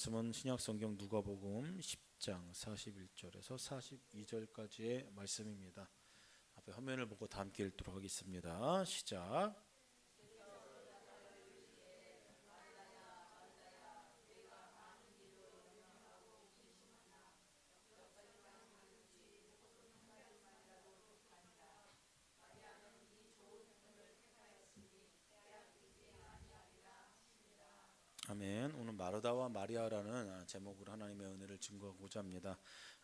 말씀은 신약성경 누가복음 10장 41절에서 42절까지의 말씀입니다. 앞에 화면을 보고 다 함께 읽도록 하겠습니다. 시작. 아멘. 오늘 마르다와 마리아라는 제목으로 하나님의 은혜를 증거하고자 합니다.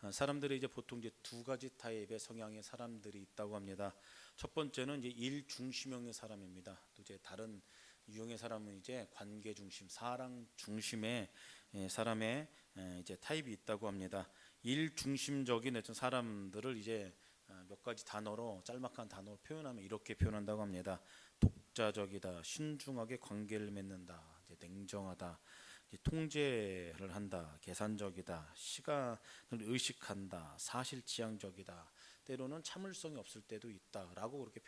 사람들이 이제 보통 이제 두 가지 타입의 성향의 사람들이 있다고 합니다. 첫 번째는 이제 일 중심형의 사람입니다. 또 이제 다른 유형의 사람은 이제 관계 중심, 사랑 중심의 사람의 이제 타입이 있다고 합니다. 일 중심적인 어떤 사람들을 이제 몇 가지 단어로 짤막한 단어로 표현하면 이렇게 표현한다고 합니다. 독자적이다, 신중하게 관계를 맺는다, 이제 냉정하다, 이제 통제를 한다, 계산적이다, 시간을 의식한다, 사실지향적이다, 때로는 참을성이 없을 때도 있다라고 그렇게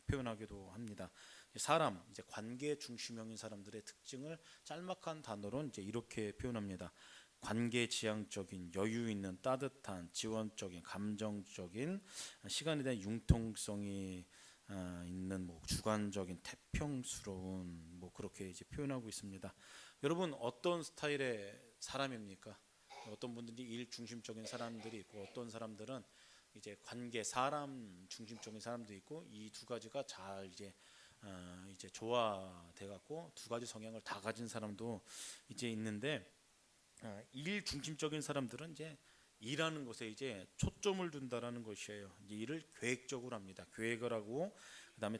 표현하기도 합니다. 사람, 이제 관계 중심형인 사람들의 특징을 짤막한 단어로 이제 이렇게 표현합니다. 관계지향적인, 여유 있는, 따뜻한, 지원적인, 감정적인, 시간에 대한 융통성이 있는, 뭐 주관적인, 태평스러운, 뭐 그렇게 이제 표현하고 있습니다. 여러분 어떤 스타일의 사람입니까? 어떤 분들이 일 중심적인 사람들이 있고 어떤 사람들은 이제 관계, 사람 중심적인 사람도 있고, 이 두 가지가 잘 이제 조화돼 갖고 두 가지 성향을 다 가진 사람도 이제 있는데, 일 중심적인 사람들은 이제 일하는 것에 이제 초점을 둔다라는 것이에요. 이제 일을 계획적으로 합니다. 계획을 하고 그다음에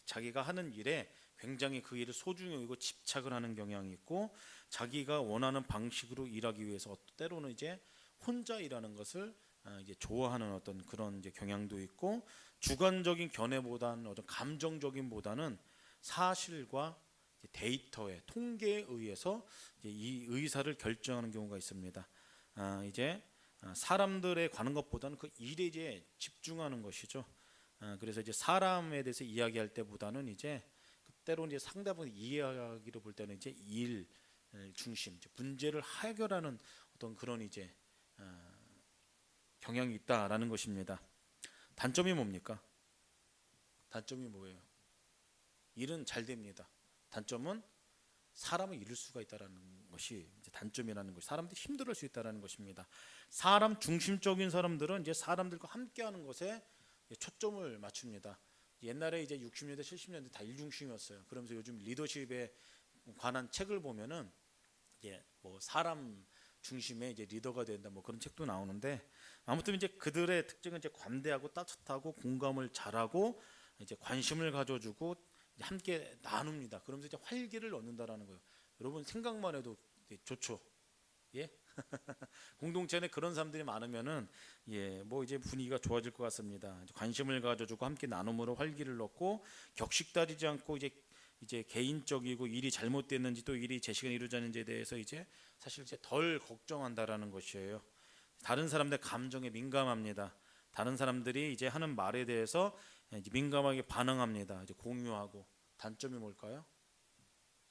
자기가 하는 일에 굉장히 그 일을 소중히 여기고 집착을 하는 경향이 있고, 자기가 원하는 방식으로 일하기 위해서 때로는 이제 혼자 일하는 것을 이제 좋아하는 어떤 그런 이제 경향도 있고, 주관적인 견해보다는 어떤 감정적인보다는 사실과 데이터의 통계에 의해서 이제 이 의사를 결정하는 경우가 있습니다. 이제 사람들에 관한 것보다는 그 일에 이제 집중하는 것이죠. 그래서 이제 사람에 대해서 이야기할 때보다는 이제 때로 이제 상대방을 이해하기로 볼 때는 이제 일 중심, 이제 문제를 해결하는 어떤 그런 이제 경향이 있다라는 것입니다. 단점이 뭡니까? 단점이 뭐예요? 일은 잘 됩니다. 단점은 사람을 잃을 수가 있다라는 것이 이제 단점이라는 것이, 사람들이 힘들어할 수 있다라는 것입니다. 사람 중심적인 사람들은 이제 사람들과 함께하는 것에 초점을 맞춥니다. 옛날에 이제 60년대, 70년대 다 일 중심이었어요. 그러면서 요즘 리더십에 관한 책을 보면은 이제 뭐 사람 중심의 이제 리더가 된다, 뭐 그런 책도 나오는데, 아무튼 이제 그들의 특징은 이제 관대하고 따뜻하고 공감을 잘하고 이제 관심을 가져주고 함께 나눕니다. 그러면서 이제 활기를 얻는다라는 거예요. 여러분 생각만 해도 좋죠. 예? 공동체 내 그런 사람들이 많으면은 뭐 이제 분위기가 좋아질 것 같습니다. 관심을 가져주고 함께 나눔으로 활기를 얻고, 격식다리지 않고 이제 개인적이고 일이 잘못됐는지 또 일이 제 시간에 이루어졌는지에 대해서 이제 사실 이제 덜 걱정한다라는 것이에요. 다른 사람들 감정에 민감합니다. 다른 사람들이 이제 하는 말에 대해서 이제 민감하게 반응합니다. 이제 공유하고. 단점이 뭘까요?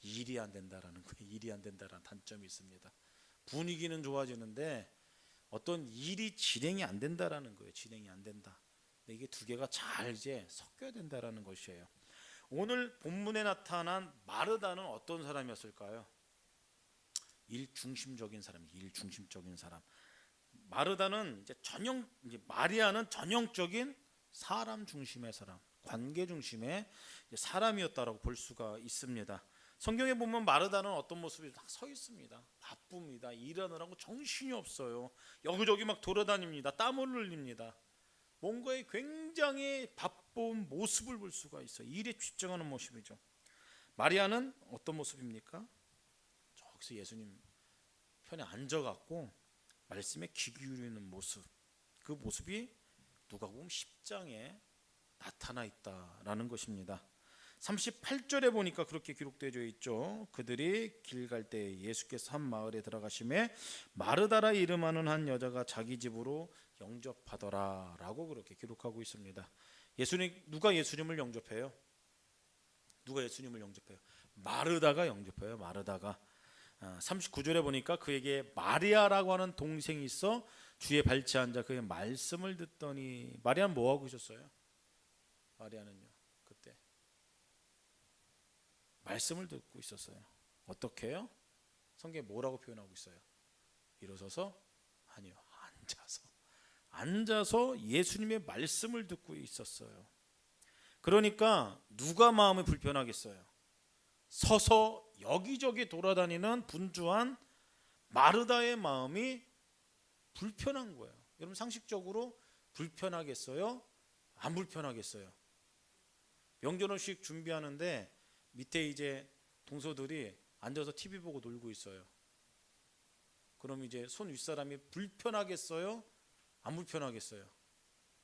일이 안 된다라는 거예요. 일이 안 된다라는 단점이 있습니다. 분위기는 좋아지는데 어떤 일이 진행이 안 된다라는 거예요. 진행이 안 된다. 근데 이게 두 개가 잘 이제 섞여야 된다라는 것이에요. 오늘 본문에 나타난 마르다는 어떤 사람이었을까요? 일 중심적인 사람, 일 중심적인 사람. 마르다는 이제 마리아는 전형적인 사람 중심의 사람, 관계 중심의 사람이었다라고 볼 수가 있습니다. 성경에 보면 마르다는 어떤 모습이 딱 서 있습니다. 바쁩니다. 일하느라고 정신이 없어요. 여기저기 막 돌아다닙니다. 땀을 흘립니다. 뭔가에 굉장히 바쁜 모습을 볼 수가 있어요. 일에 집중하는 모습이죠. 마리아는 어떤 모습입니까? 저기서 예수님 편에 앉아갖고 말씀에 귀 기울이는 모습, 그 모습이 누가복음 10장에 나타나 있다라는 것입니다. 38절에 보니까 그렇게 기록되어 있죠. 그들이 길 갈 때 예수께서 한 마을에 들어가심에 마르다라 이름하는 한 여자가 자기 집으로 영접하더라라고 그렇게 기록하고 있습니다. 누가 예수님을 영접해요? 누가 예수님을 영접해요? 마르다가 영접해요. 마르다가. 39절에 보니까 그에게 마리아라고 하는 동생이 있어 주의 발치에 앉아 그의 말씀을 듣더니, 마리아는 뭐 하고 있었어요? 마리아는요, 그때 말씀을 듣고 있었어요. 어떻게 해요? 성경에 뭐라고 표현하고 있어요? 일어서서? 아니요, 앉아서 예수님의 말씀을 듣고 있었어요. 그러니까 누가 마음이 불편하겠어요? 서서 여기저기 돌아다니는 분주한 마르다의 마음이 불편한 거예요. 여러분, 상식적으로 불편하겠어요? 안 불편하겠어요? 명절음식 준비하는데 밑에 이제 동서들이 앉아서 TV 보고 놀고 있어요. 그럼 이제 손 윗사람이 불편하겠어요? 안 불편하겠어요?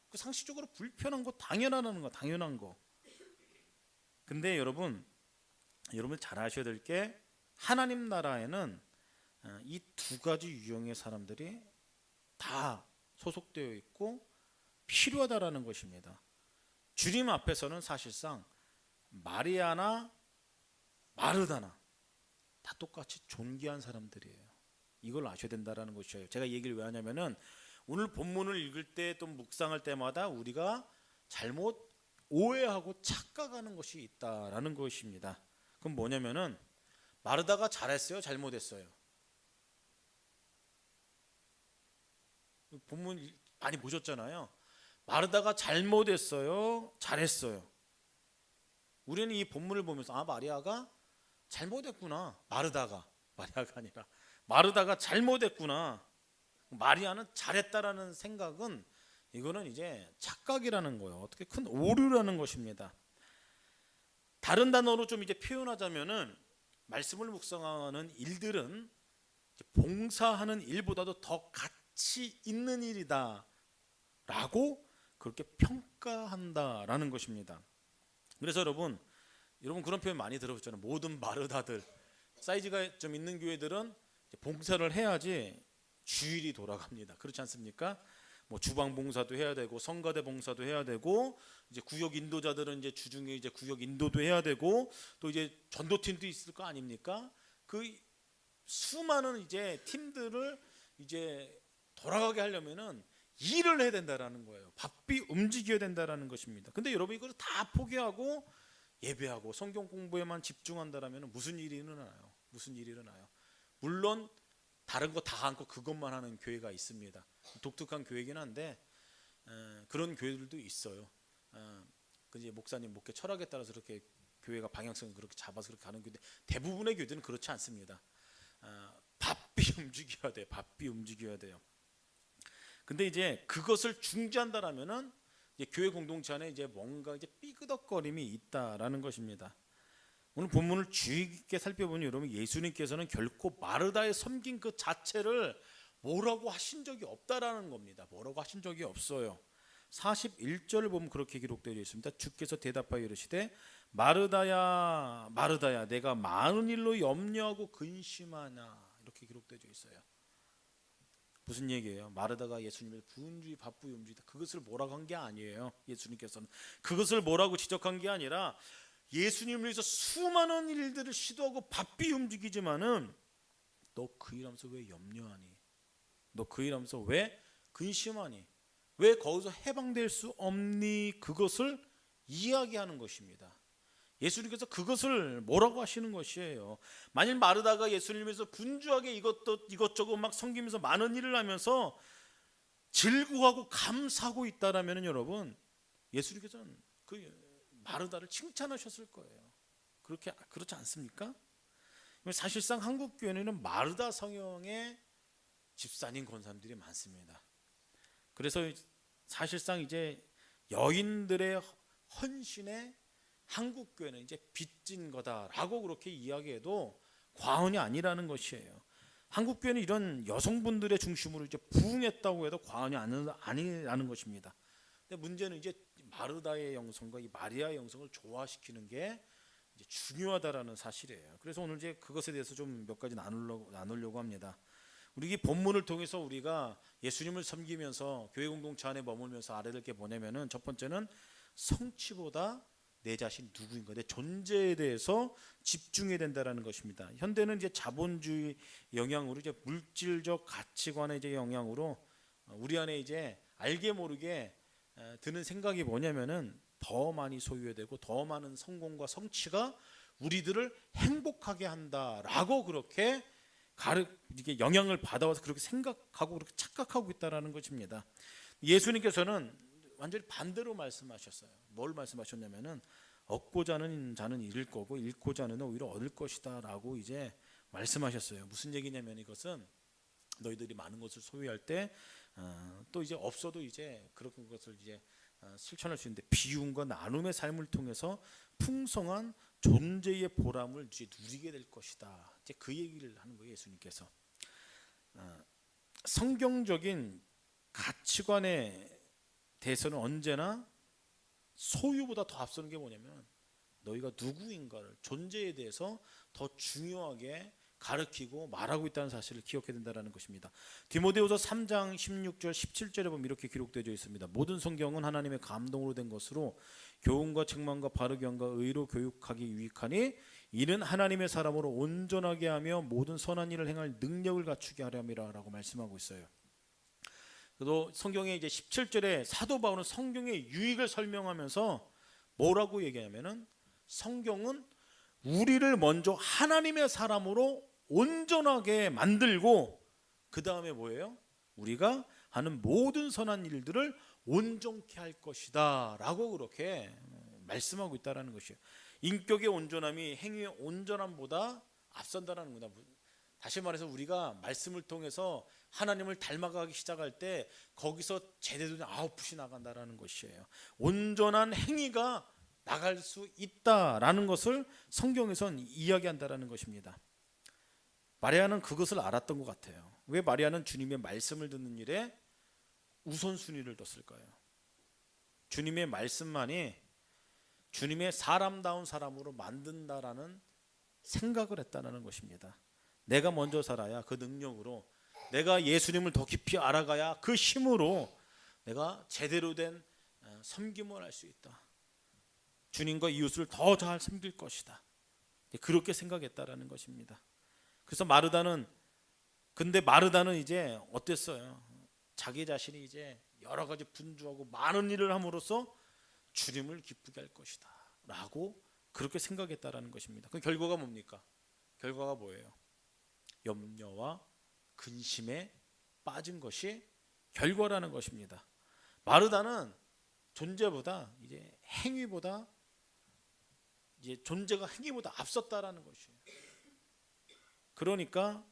그 상식적으로 불편한 거 당연한 거. 근데 여러분 잘 아셔야 될 게, 하나님 나라에는 이 두 가지 유형의 사람들이 다 소속되어 있고 필요하다라는 것입니다. 주님 앞에서는 사실상 마리아나 마르다나 다 똑같이 존귀한 사람들이에요. 이걸 아셔야 된다라는 것이에요. 제가 얘기를 왜 하냐면은, 오늘 본문을 읽을 때 또 묵상할 때마다 우리가 잘못 오해하고 착각하는 것이 있다라는 것입니다. 그럼 뭐냐면은, 마르다가 잘했어요, 잘못했어요? 본문 많이 보셨잖아요. 마르다가 잘못했어요, 잘했어요? 우리는 이 본문을 보면서 마리아가 잘못했구나. 마리아가 아니라 마르다가 잘못했구나, 마리아는 잘했다라는 생각은, 이거는 이제 착각이라는 거예요. 어떻게 큰 오류라는 것입니다. 다른 단어로 좀 이제 표현하자면은, 말씀을 묵상하는 일들은 봉사하는 일보다도 더 가치 있는 일이다 라고 그렇게 평가한다라는 것입니다. 그래서 여러분 그런 표현 많이 들어보셨잖아요. 모든 마르다들, 사이즈가 좀 있는 교회들은 봉사를 해야지 주일이 돌아갑니다. 그렇지 않습니까? 뭐 주방 봉사도 해야 되고 성가대 봉사도 해야 되고, 이제 구역 인도자들은 이제 주중에 이제 구역 인도도 해야 되고, 또 이제 전도팀도 있을 거 아닙니까? 그 수많은 이제 팀들을 이제 돌아가게 하려면은 일을 해야 된다라는 거예요. 바삐 움직여야 된다라는 것입니다. 근데 여러분, 이걸 다 포기하고 예배하고 성경 공부에만 집중한다라면 무슨 일이 일어나요? 물론 다른 거 다 않고 그것만 하는 교회가 있습니다. 독특한 교회긴 한데 그런 교회들도 있어요. 이제 목사님 목회 철학에 따라서 그렇게 교회가 방향성을 그렇게 잡아서 그렇게 가는 교회인데, 대부분의 교회들은 그렇지 않습니다. 바삐 움직여야 돼요. 근데 이제 그것을 중지한다라면은 이제 교회 공동체 안에 이제 뭔가 이제 삐그덕거림이 있다라는 것입니다. 오늘 본문을 주의 깊게 살펴보니 여러분, 예수님께서는 결코 마르다의 섬긴 그 자체를 뭐라고 하신 적이 없다라는 겁니다. 뭐라고 하신 적이 없어요. 41절을 보면 그렇게 기록되어 있습니다. 주께서 대답하여 이르시되, 마르다야 마르다야, 내가 많은 일로 염려하고 근심하나, 이렇게 기록되어 있어요. 무슨 얘기예요? 마르다가 예수님을 분주히 바쁘게 움직이다, 그것을 뭐라고 한 게 아니에요. 예수님께서는 그것을 뭐라고 지적한 게 아니라, 예수님을 위해서 수많은 일들을 시도하고 바삐 움직이지만은 너 그 일하면서 왜 염려하니? 너 그 일하면서 왜 근심하니? 왜 거기서 해방될 수 없니? 그것을 이야기하는 것입니다. 예수님께서 그것을 뭐라고 하시는 것이에요. 만일 마르다가 예수님에서 분주하게 이것저것 막 섬기면서 많은 일을 하면서 즐거워하고 감사하고 있다라면 여러분, 예수님께서는 그 마르다를 칭찬하셨을 거예요. 그렇지 않습니까? 사실상 한국 교회는 마르다 성형의 집사님 권사님들이 많습니다. 그래서 사실상 이제 여인들의 헌신에 한국 교회는 이제 빚진 거다라고 그렇게 이야기해도 과언이 아니라는 것이에요. 한국 교회는 이런 여성분들의 중심으로 이제 부흥했다고 해도 과언이 아니라는 것입니다. 근데 문제는 이제 마르다의 영성과 이 마리아의 영성을 조화시키는 게 이제 중요하다라는 사실이에요. 그래서 오늘 이제 그것에 대해서 좀 몇 가지 나누려고 합니다. 우리 이 본문을 통해서 우리가 예수님을 섬기면서 교회 공동체 안에 머물면서 알아야 될 게 뭐냐면은, 첫 번째는 성취보다 내 자신 누구인가, 내 존재에 대해서 집중해야 된다라는 것입니다. 현대는 이제 자본주의 영향으로 이제 물질적 가치관의 이제 영향으로 우리 안에 이제 알게 모르게 드는 생각이 뭐냐면은 더 많이 소유해야 되고 더 많은 성공과 성취가 우리들을 행복하게 한다라고 그렇게 이게 영향을 받아와서 그렇게 생각하고 그렇게 착각하고 있다라는 것입니다. 예수님께서는 완전히 반대로 말씀하셨어요. 뭘 말씀하셨냐면은 얻고자 하는 자는 잃을 거고 잃고자 하는 오히려 얻을 것이다라고 이제 말씀하셨어요. 무슨 얘기냐면 이것은 너희들이 많은 것을 소유할 때 또 이제 없어도 이제 그런 것을 이제 실천할 수 있는데 비움과 나눔의 삶을 통해서 풍성한 존재의 보람을 이제 누리게 될 것이다. 이제 그 얘기를 하는 거예요, 예수님께서. 성경적인 가치관에 대해서는 언제나 소유보다 더 앞서는 게 뭐냐면 너희가 누구인가를, 존재에 대해서 더 중요하게 가르치고 말하고 있다는 사실을 기억해야 된다는 것입니다. 디모데후서 3장 16절 17절에 보면 이렇게 기록되어 있습니다. 모든 성경은 하나님의 감동으로 된 것으로 교훈과 책망과 바르게 함과 의로 교육하기 유익하니 이는 하나님의 사람으로 온전하게 하며 모든 선한 일을 행할 능력을 갖추게 하려니라 라고 말씀하고 있어요. 그래도 성경의 이제 17절에 사도 바울은 성경의 유익을 설명하면서 뭐라고 얘기하냐면은 성경은 우리를 먼저 하나님의 사람으로 온전하게 만들고 그 다음에 뭐예요? 우리가 하는 모든 선한 일들을 온전케 할 것이다 라고 그렇게 말씀하고 있다는 것이에요. 인격의 온전함이 행위의 온전함보다 앞선다는 거다. 다시 말해서 우리가 말씀을 통해서 하나님을 닮아가기 시작할 때 거기서 제대로 된 아웃풋이 나간다는 것이에요. 온전한 행위가 나갈 수 있다라는 것을 성경에선 이야기한다는 것입니다. 마리아는 그것을 알았던 것 같아요. 왜 마리아는 주님의 말씀을 듣는 일에 우선순위를 뒀을까요? 주님의 말씀만이 주님의 사람다운 사람으로 만든다라는 생각을 했다는 것입니다. 내가 먼저 살아야 그 능력으로, 내가 예수님을 더 깊이 알아가야 그 힘으로 내가 제대로 된 섬김을 할 수 있다. 주님과 이웃을 더 잘 섬길 것이다. 그렇게 생각했다라는 것입니다. 그래서 마르다는 이제 어땠어요? 자기 자신이 이제 여러 가지 분주하고 많은 일을 함으로써 주님을 기쁘게 할 것이다 라고 그렇게 생각했다라는 것입니다. 그 결과가 뭡니까? 결과가 뭐예요? 염려와 근심에 빠진 것이 결과라는 것입니다. 마르다는 존재보다 이제 행위보다 이제 존재가 행위보다 앞섰다라는 것이에요. 그러니까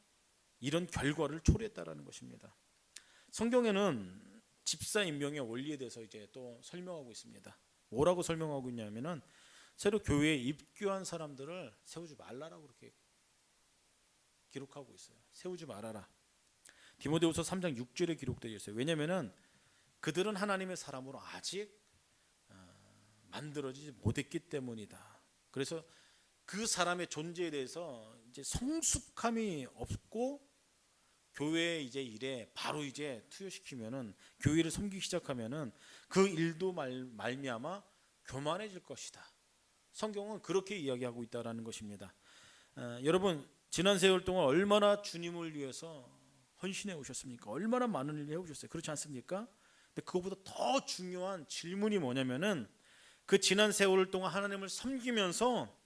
이런 결과를 초래했다라는 것입니다. 성경에는 집사 임명의 원리에 대해서 이제 또 설명하고 있습니다. 뭐라고 설명하고 있냐면은 새로 교회에 입교한 사람들을 세우지 말라라고 그렇게 기록하고 있어요. 세우지 말아라. 디모데후서 3장 6절에 기록되어 있어요. 왜냐면은 그들은 하나님의 사람으로 아직 만들어지지 못했기 때문이다. 그래서 그 사람의 존재에 대해서 이제 성숙함이 없고 교회의 이제 일에 바로 이제 투여시키면은, 교회를 섬기기 시작하면은 그 일도 말미암아 교만해질 것이다. 성경은 그렇게 이야기하고 있다라는 것입니다. 여러분, 지난 세월 동안 얼마나 주님을 위해서 헌신해 오셨습니까? 얼마나 많은 일을 해 오셨어요. 그렇지 않습니까? 근데 그것보다 더 중요한 질문이 뭐냐면은 그 지난 세월 동안 하나님을 섬기면서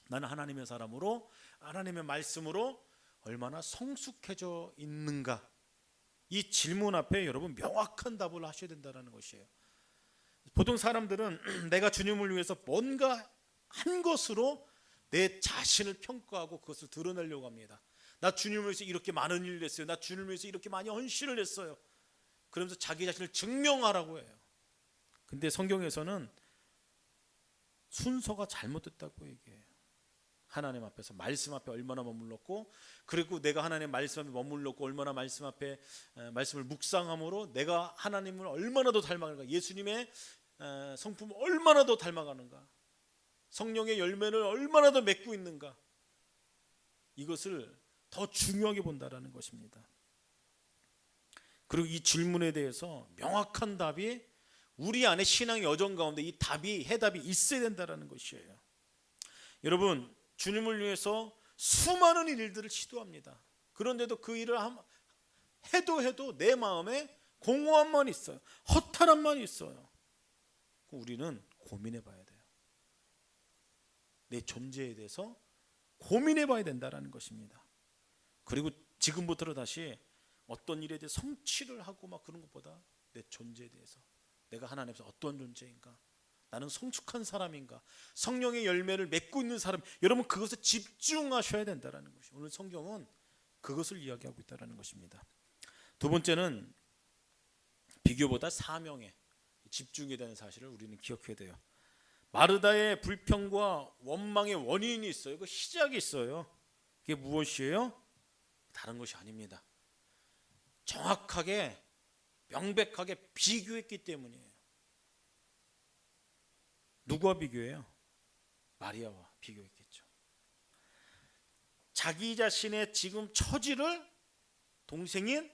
나는 하나님의 사람으로, 하나님의 말씀으로 얼마나 성숙해져 있는가? 이 질문 앞에 여러분 명확한 답을 하셔야 된다는 것이에요. 보통 사람들은 내가 주님을 위해서 뭔가 한 것으로 내 자신을 평가하고 그것을 드러내려고 합니다. 나 주님을 위해서 이렇게 많은 일을 했어요. 나 주님을 위해서 이렇게 많이 헌신을 했어요. 그러면서 자기 자신을 증명하라고 해요. 근데 성경에서는 순서가 잘못됐다고 얘기해요. 하나님 앞에서, 말씀 앞에 얼마나 머물렀고, 그리고 내가 하나님의 말씀 앞에 머물렀고 얼마나 말씀 앞에 말씀을 묵상함으로 내가 하나님을 얼마나 더 닮아가는가, 예수님의 성품을 얼마나 더 닮아가는가, 성령의 열매를 얼마나 더 맺고 있는가, 이것을 더 중요하게 본다라는 것입니다. 그리고 이 질문에 대해서 명확한 답이 우리 안에 신앙의 여정 가운데 이 답이, 해답이 있어야 된다는 것이에요. 여러분, 주님을 위해서 수많은 일들을 시도합니다. 그런데도 그 일을 해도 내 마음에 공허함만 있어요. 허탈함만 있어요. 우리는 고민해 봐야 돼요. 내 존재에 대해서 고민해 봐야 된다는 것입니다. 그리고 지금부터 다시 어떤 일에 대해 성취를 하고 막 그런 것보다 내 존재에 대해서, 내가 하나님 앞에서 어떤 존재인가, 나는 성숙한 사람인가, 성령의 열매를 맺고 있는 사람, 여러분 그것에 집중하셔야 된다는 것이에요. 오늘 성경은 그것을 이야기하고 있다는 것입니다. 두 번째는 비교보다 사명에 집중해야 되는 사실을 우리는 기억해야 돼요. 마르다의 불평과 원망의 원인이 있어요. 그 시작이 있어요. 그게 무엇이에요? 다른 것이 아닙니다. 정확하게 명백하게 비교했기 때문이에요. 누구와 비교해요? 마리아와 비교했겠죠. 자기 자신의 지금 처지를 동생인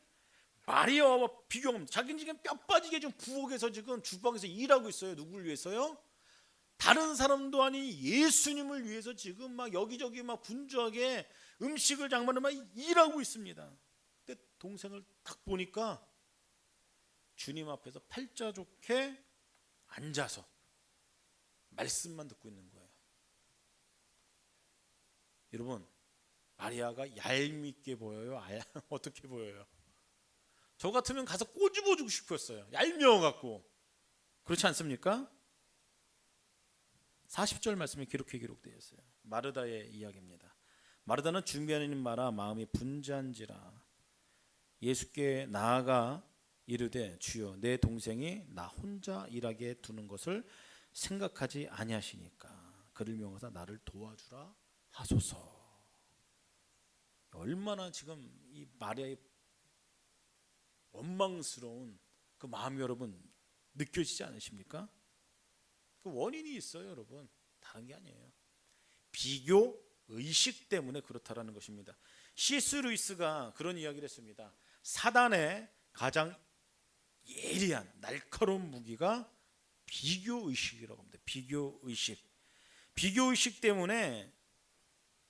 마리아와 비교합니다. 자기는 지금 뼈 빠지게 지금 부엌에서 지금 주방에서 일하고 있어요. 누구를 위해서요? 다른 사람도 아닌 예수님을 위해서 지금 막 여기저기 막 분주하게 음식을 장만을 막 일하고 있습니다. 근데 동생을 딱 보니까 주님 앞에서 팔자 좋게 앉아서 말씀만 듣고 있는 거예요. 여러분, 마리아가 얄밉게 보여요? 어떻게 보여요? 저 같으면 가서 꼬집어주고 싶었어요. 얄미워갖고. 그렇지 않습니까? 40절 말씀에 기록되어 있어요. 마르다의 이야기입니다. 마르다는 준비하는 마라 마음이 분주한지라 예수께 나아가 이르되 주여 내 동생이 나 혼자 일하게 두는 것을 생각하지 아니하시니까 그를 명하사 나를 도와주라 하소서. 얼마나 지금 이 마리아의 원망스러운 그 마음이 여러분 느껴지지 않으십니까? 그 원인이 있어요, 여러분. 다른 게 아니에요. 비교 의식 때문에 그렇다라는 것입니다. C.S. 루이스가 그런 이야기를 했습니다. 사단의 가장 예리한 날카로운 무기가 비교 의식이라고 합니다. 비교 의식. 비교 의식 때문에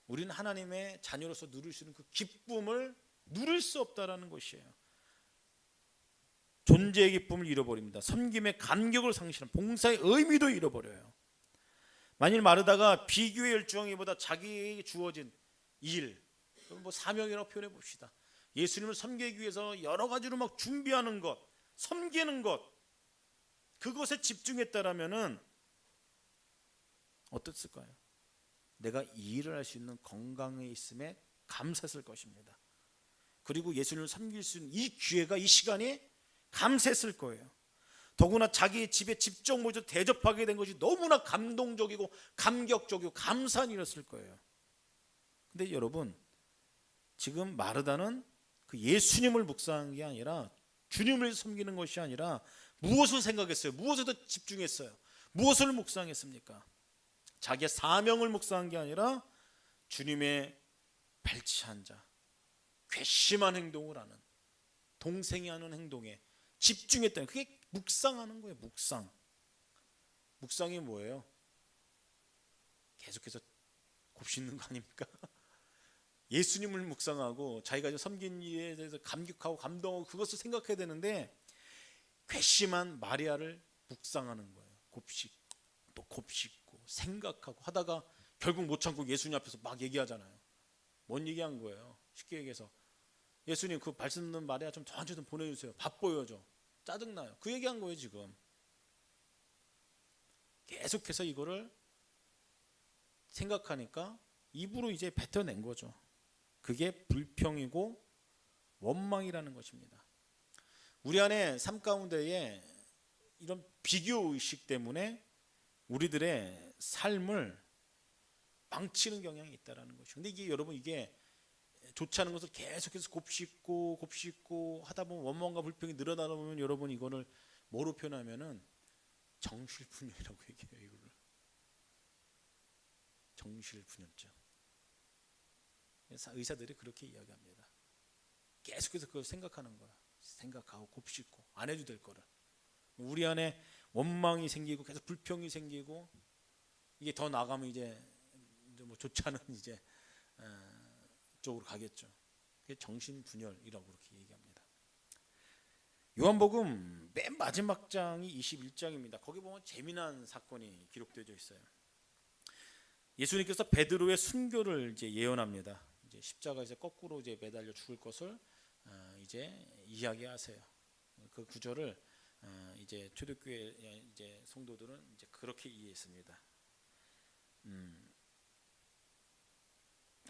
우리는 하나님의 자녀로서 누릴 수 있는 그 기쁨을 누릴 수 없다라는 것이에요. 존재의 기쁨을 잃어버립니다. 섬김의 감격을 상실하는 봉사의 의미도 잃어버려요. 만일 마르다가 비교의 열정이보다 자기에게 주어진 일, 뭐 사명이라고 표현해 봅시다. 예수님을 섬기기 위해서 여러 가지로 막 준비하는 것, 섬기는 것, 그것에 집중했다라면은 어땠을까요? 내가 이 일을 할 수 있는 건강에 있음에 감사했을 것입니다. 그리고 예수님을 섬길 수 있는 이 기회가, 이 시간이 감사했을 거예요. 더구나 자기 집에 직접 모셔 대접하게 된 것이 너무나 감동적이고 감격적이고 감사한 일이었을 거예요. 근데 여러분, 지금 마르다는 그 예수님을 묵상한 게 아니라 주님을 섬기는 것이 아니라 무엇을 생각했어요? 무엇에 더 집중했어요? 무엇을 묵상했습니까? 자기의 사명을 묵상한 게 아니라 주님의 발치한 자, 괘씸한 행동을 하는, 동생이 하는 행동에 집중했다는, 그게 묵상하는 거예요. 묵상이 뭐예요? 계속해서 곱씹는 거 아닙니까? 예수님을 묵상하고 자기가 섬긴 일에 대해서 감격하고 감동하고 그것을 생각해야 되는데 괘씸한 마리아를 묵상하는 거예요. 곱씹고 생각하고 하다가 결국 못 참고 예수님 앞에서 막 얘기하잖아요. 뭔 얘기한 거예요? 쉽게 얘기해서 예수님 그 말씀 듣는 마리아 좀 저한테 좀 보내주세요. 바빠요. 짜증나요. 그 얘기한 거예요. 지금 계속해서 이거를 생각하니까 입으로 이제 뱉어낸 거죠. 그게 불평이고 원망이라는 것입니다. 우리 안에 삶 가운데에 이런 비교의식 때문에 우리들의 삶을 망치는 경향이 있다는 것이죠. 근데 이게 여러분, 이게 좋지 않은 것을 계속해서 곱씹고 하다 보면 원망과 불평이 늘어나다 보면 여러분, 이거를 뭐로 표현하면은 정실분열이라고 얘기해요. 이거를 정실분열증. 의사들이 그렇게 계속해서 그걸 생각하는 거야. 생각하고 곱씹고 안 해도 될 거를. 우리 안에 원망이 생기고 계속 불평이 생기고 이게 더 나가면 이제 뭐 좋지 않은 이제 쪽으로 가겠죠. 그게 정신분열이라고 그렇게 얘기합니다. 요한복음 맨 마지막 장이 21장입니다. 거기 보면 재미난 사건이 기록되어 있어요. 예수님께서 베드로의 순교를 이제 예언합니다. 이제 십자가에서 거꾸로 이제 매달려 죽을 것을 이제 이야기하세요. 그 구절을 이제 초대교회 이제 성도들은 이제 그렇게 이해했습니다.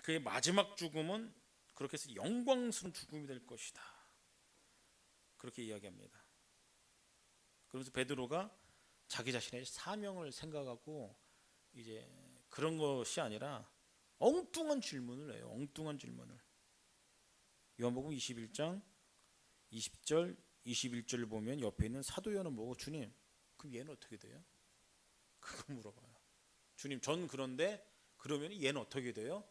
그의 마지막 죽음은 그렇게 해서 영광스러운 죽음이 될 것이다. 그렇게 이야기합니다. 그러면서 베드로가 자기 자신의 사명을 생각하고 이제 그런 것이 아니라 엉뚱한 질문을 해요. 엉뚱한 질문을. 요한복음 21장 20절 21절을 보면 옆에 있는 사도 요한은 뭐고, 주님 그럼 얘는 어떻게 돼요? 그거 물어봐요. 주님 전 그런데 그러면 얘는 어떻게 돼요?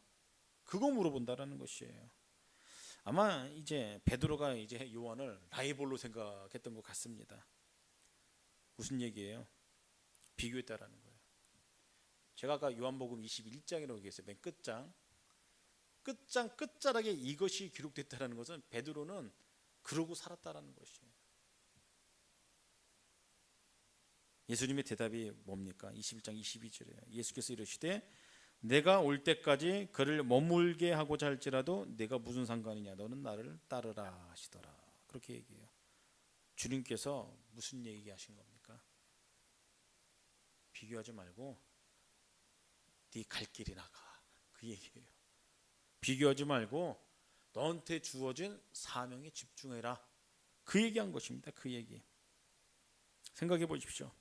그거 물어본다라는 것이에요. 아마 이제 베드로가 이제 요한을 라이벌로 생각했던 것 같습니다. 무슨 얘기예요? 비교했다라는 거예요. 제가 아까 요한복음 21장이라고 얘기했어요. 맨 끝장 끝자락에 이것이 기록됐다라는 것은 베드로는 그러고 살았다라는 것이에요. 예수님의 대답이 뭡니까? 21장 22절이에요. 예수께서 이르시되 내가 올 때까지 그를 머물게 하고자 할지라도 내가 무슨 상관이냐, 너는 나를 따르라 하시더라. 그렇게 얘기해요. 주님께서 무슨 얘기하신 겁니까? 비교하지 말고 네 갈 길이 나가, 그 얘기예요. 비교하지 말고 너한테 주어진 사명에 집중해라, 그 얘기한 것입니다. 그 얘기 생각해 보십시오.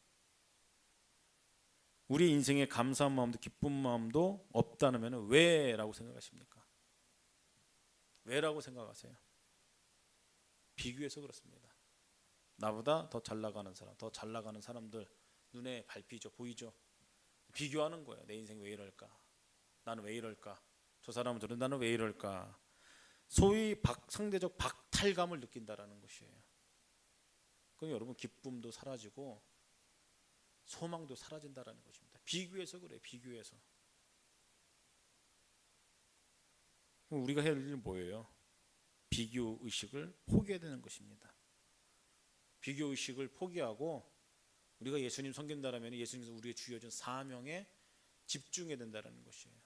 우리 인생에 감사한 마음도 기쁜 마음도 없다면 왜라고 생각하십니까? 왜라고 생각하세요? 비교해서 그렇습니다. 나보다 더 잘 나가는 사람, 더 잘 나가는 사람들 눈에 밟히죠, 보이죠. 비교하는 거예요. 내 인생 왜 이럴까? 나는 왜 이럴까? 저 사람은 저런, 나는 왜 이럴까? 소위 상대적 박탈감을 느낀다라는 것이에요. 그럼 여러분 기쁨도 사라지고 소망도 사라진다라는 것입니다. 비교해서 그래요. 비교해서. 그럼 우리가 해야 할 일은 뭐예요? 비교 의식을 포기해야 되는 것입니다. 비교 의식을 포기하고 우리가 예수님 섬긴다라면 예수님께서 우리의 주어진 사명에 집중해야 된다는 것이에요.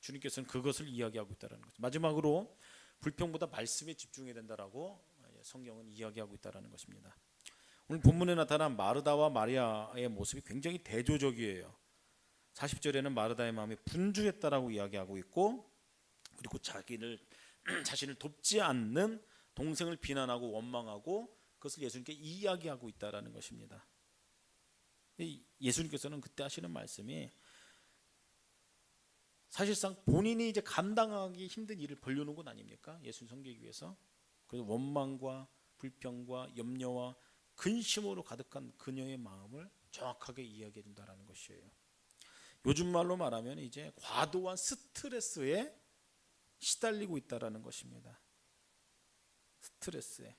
주님께서는 그것을 이야기하고 있다는 거죠. 마지막으로 불평보다 말씀에 집중해야 된다라고 성경은 이야기하고 있다는 것입니다. 오늘 본문에 나타난 마르다와 마리아의 모습이 굉장히 대조적이에요. 40절에는 마르다의 마음이 분주했다라고 이야기하고 있고, 그리고 자신을 돕지 않는 동생을 비난하고 원망하고 그것을 예수님께 이야기하고 있다라는 것입니다. 예수님께서는 그때 하시는 말씀이 사실상 본인이 이제 감당하기 힘든 일을 벌려놓은 건 아닙니까? 예수님 섬기기 위해서. 그래서 원망과 불평과 염려와 근심으로 가득한 그녀의 마음을 정확하게 이야기해 준다라는 것이에요. 요즘 말로 말하면 이제 과도한 스트레스에 시달리고 있다라는 것입니다. 스트레스에.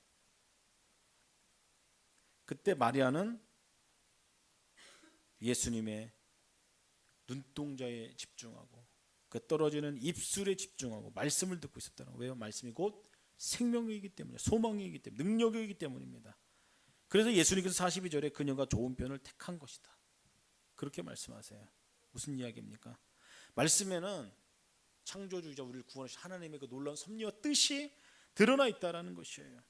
그때 마리아는 예수님의 눈동자에 집중하고 그 떨어지는 입술에 집중하고 말씀을 듣고 있었다는 거예요. 왜요? 말씀이 곧 생명이기 때문에, 소망이기 때문에, 능력이기 때문입니다. 그래서 예수님께서 42절에 그녀가 좋은 편을 택한 것이다, 그렇게 말씀하세요. 무슨 이야기입니까? 말씀에는 창조주이자 우리를 구원하신 하나님의 그 놀라운 섭리와 뜻이 드러나 있다라는 것이에요.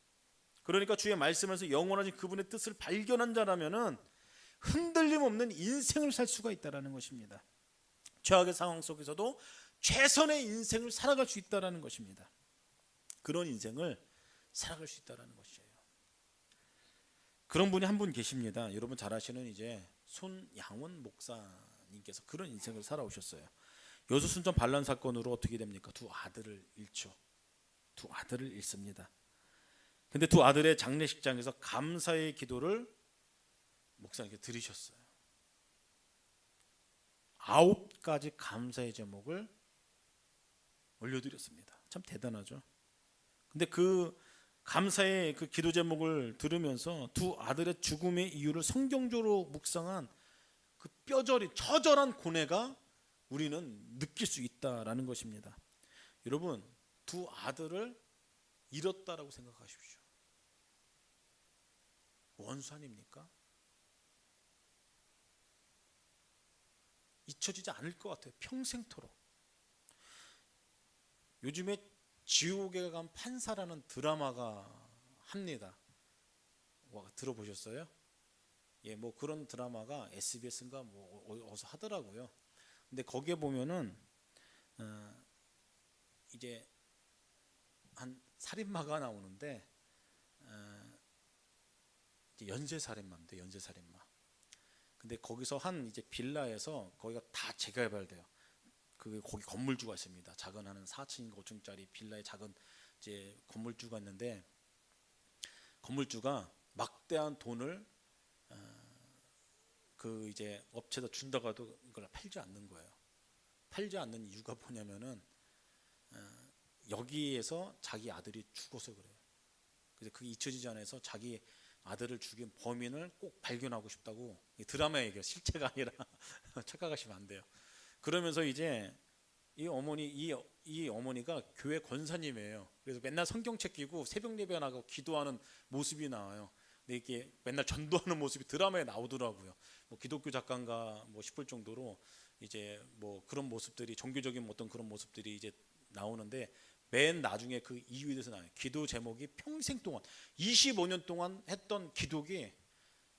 그러니까 주의 말씀에서 영원하신 그분의 뜻을 발견한 자라면은 흔들림 없는 인생을 살 수가 있다라는 것입니다. 최악의 상황 속에서도 최선의 인생을 살아갈 수 있다라는 것입니다. 그런 인생을 살아갈 수 있다라는 것이에요. 그런 분이 한 분 계십니다. 여러분 잘 아시는 이제 손양원 목사님께서 그런 인생을 살아오셨어요. 여수순천 반란 사건으로 어떻게 됩니까? 두 아들을 잃죠. 두 아들을 잃습니다. 근데 두 아들의 장례식장에서 감사의 기도를 목사님께 드리셨어요. 9가지 감사의 제목을 올려드렸습니다. 참 대단하죠. 근데 그 감사의 그 기도 제목을 들으면서 두 아들의 죽음의 이유를 성경적으로 묵상한 그 뼈저린 처절한 고뇌가 우리는 느낄 수 있다라는 것입니다. 여러분, 두 아들을 잃었다라고 생각하십시오. 원수 아닙니까? 잊혀지지 않을 것 같아요. 평생토록. 요즘에 지옥에 간 판사라는 드라마가 합니다. 와, 들어보셨어요? 예, 뭐 그런 드라마가 SBS인가 뭐 어디서 하더라고요. 근데 거기에 보면은 이제 한 살인마가 나오는데 이제 연쇄살인마인데 연쇄살인마. 근데 거기서 한 이제 빌라에서 거기가 다 재개발돼요. 그 거기 건물주가 있습니다. 작은 한 4층인가 5층짜리 빌라에 작은 이제 건물주가 있는데 건물주가 막대한 돈을 그 이제 업체에다 준다고 해도 이걸 팔지 않는 거예요. 팔지 않는 이유가 뭐냐면은 여기에서 자기 아들이 죽어서 그래요. 그래서 그게 잊혀지지 않아서 자기 아들을 죽인 범인을 꼭 발견하고 싶다고. 드라마 얘기예요. 실체가 아니라 착각하시면 안 돼요. 그러면서 이제 이 어머니가 교회 권사님이에요. 그래서 맨날 성경책 끼고 새벽 예배 나가고 기도하는 모습이 나와요. 근데 이게 맨날 전도하는 모습이 드라마에 나오더라고요. 뭐 기독교 작가인가 뭐 싶을 정도로 이제 뭐 그런 모습들이 종교적인 어떤 그런 모습들이 이제 나오는데 맨 나중에 그 이유에 대해서 나와요. 기도 제목이 평생 동안 25년 동안 했던 기도기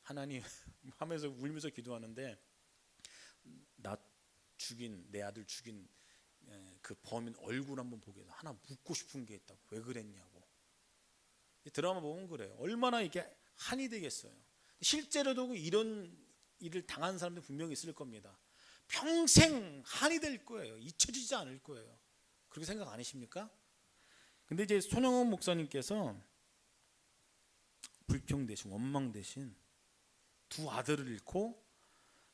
하나님 하면서 울면서 기도하는데 나 죽인 내 아들 죽인 그 범인 얼굴 한번 보게 해서 하나 묻고 싶은 게 있다고. 왜 그랬냐고. 드라마 보면 그래요. 얼마나 이게 한이 되겠어요. 실제로도 이런 일을 당한 사람들 분명히 있을 겁니다. 평생 한이 될 거예요. 잊혀지지 않을 거예요. 그렇게 생각 아니십니까? 근데 이제 손영원 목사님께서 불평 대신 원망 대신 두 아들을 잃고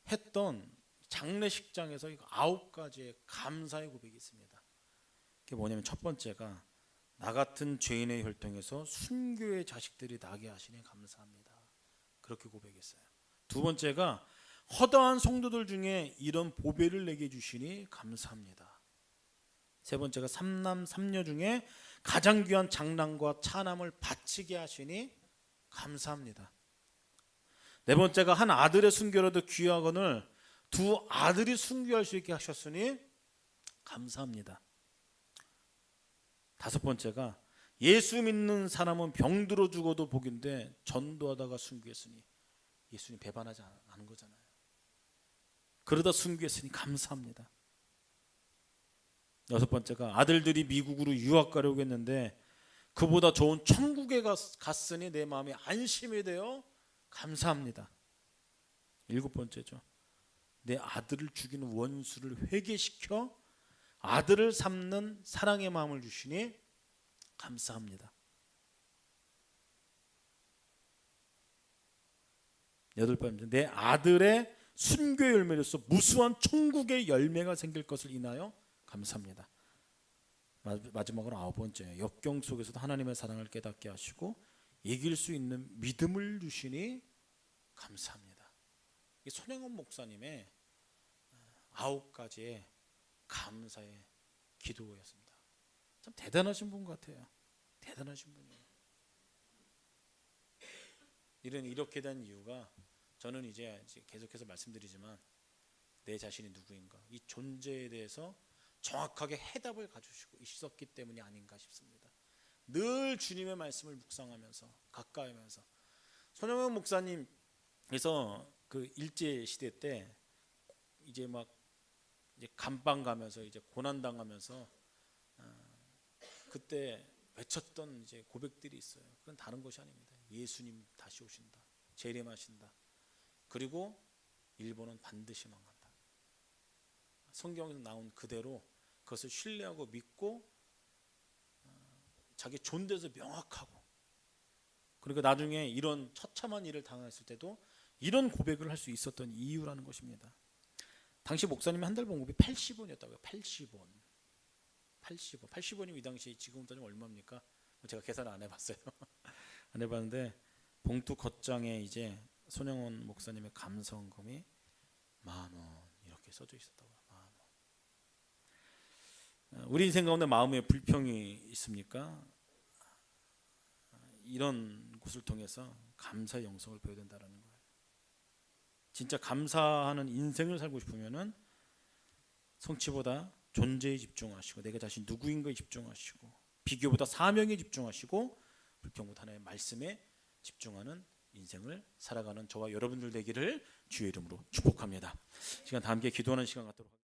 했던 장례식장에서 9가지의 감사의 고백이 있습니다. 그게 뭐냐면 첫 번째가 나 같은 죄인의 혈통에서 순교의 자식들이 나게 하시니 감사합니다. 그렇게 고백했어요. 두 번째가 허다한 성도들 중에 이런 보배를 내게 주시니 감사합니다. 세 번째가 삼남 삼녀 중에 가장 귀한 장남과 차남을 바치게 하시니 감사합니다. 네 번째가 한 아들의 순교라도 귀하거늘 두 아들이 순교할 수 있게 하셨으니 감사합니다. 다섯 번째가 예수 믿는 사람은 병들어 죽어도 복인데 전도하다가 순교했으니 예수님 배반하지 않은 거잖아요. 그러다 순교했으니 감사합니다. 여섯 번째가 아들들이 미국으로 유학 가려고 했는데 그보다 좋은 천국에 갔으니 내 마음이 안심이 되어 감사합니다. 일곱 번째죠. 내 아들을 죽이는 원수를 회개시켜 아들을 삼는 사랑의 마음을 주시니 감사합니다. 여덟 번째, 내 아들의 순교 열매로서 무수한 천국의 열매가 생길 것을 인하여 감사합니다. 마지막으로 아홉 번째, 역경 속에서도 하나님의 사랑을 깨닫게 하시고 이길 수 있는 믿음을 주시니 감사합니다. 이 손영원 목사님의 9가지의 감사의 기도였습니다. 참 대단하신 분 같아요. 대단하신 분이에요. 이렇게 된 이유가 저는 이제 계속해서 말씀드리지만 내 자신이 누구인가 이 존재에 대해서 정확하게 해답을 가지고 있었기 때문이 아닌가 싶습니다. 늘 주님의 말씀을 묵상하면서 가까이 하면서 손영원 목사님께서 그 일제 시대 때 이제 막 이제 감방 가면서 이제 고난 당하면서 그때 외쳤던 이제 고백들이 있어요. 그건 다른 것이 아닙니다. 예수님 다시 오신다. 재림하신다. 그리고 일본은 반드시 망한다. 성경에서 나온 그대로 그것을 신뢰하고 믿고 자기 존재에서 명확하고 그리고 나중에 이런 처참한 일을 당했을 때도 이런 고백을 할 수 있었던 이유라는 것입니다. 당시 목사님이 한 달 봉급이 80원이었다고요. 80원. 80원이면 이 당시 지금 따지면 얼마입니까? 제가 계산을 안 해봤어요. 안 해봤는데 봉투 겉장에 이제 손영원 목사님의 감사원금이 10,000원 이렇게 써져 있었다고요. 10,000원. 우리 인생 가운데 마음에 불평이 있습니까? 이런 곳을 통해서 감사의 영성을 보여야 된다는 거예요. 진짜 감사하는 인생을 살고 싶으면은 성취보다 존재에 집중하시고 내가 자신 누구인가에 집중하시고 비교보다 사명에 집중하시고 불평보다 하나의 말씀에 집중하는 인생을 살아가는 저와 여러분들 되기를 주의 이름으로 축복합니다. 시간 다 함께 기도하는 시간 갖도록 하겠습니다.